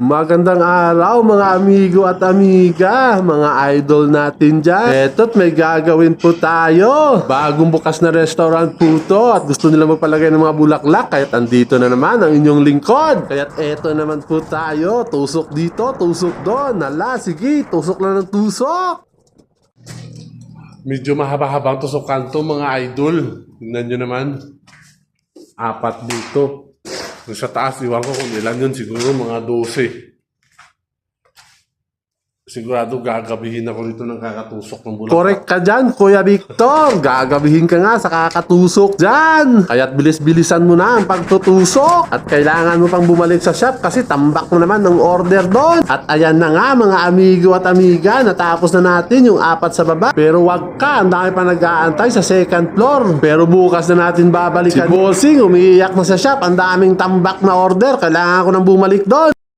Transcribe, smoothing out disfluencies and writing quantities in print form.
Magandang araw mga amigo at amiga, mga idol natin dyan. Eto't may gagawin po tayo. Bagong bukas na restaurant po to at gusto nila magpalagay ng mga bulaklak. Kaya't andito na naman ang inyong lingkod. Kaya't eto naman po tayo. Tusok dito, tusok doon. Hala, sige, tusok lang ng tusok. Medyo mahaba-habang tusokan to mga idol. Tingnan nyo naman. 4 dito. Kung sa taas, iwan ko kung ilan yun. Siguro mga 12. Sigurado gagabihin ako dito ng kakatusok ng bulaklak. Correct ka dyan, Kuya Victor. Gagabihin ka nga sa kakatusok dyan. Kaya't bilis-bilisan mo na ang pagtutusok. At kailangan mo pang bumalik sa shop kasi tambak mo naman ng order doon. At ayan na nga mga amigo at amiga. Natapos na natin yung 4 sa baba. Pero wag ka, ang dami pa nag-aantay sa second floor. Pero bukas na natin babalikan. Si Bossing umiiyak na sa shop. Ang daming tambak na order. Kailangan ko nang bumalik doon.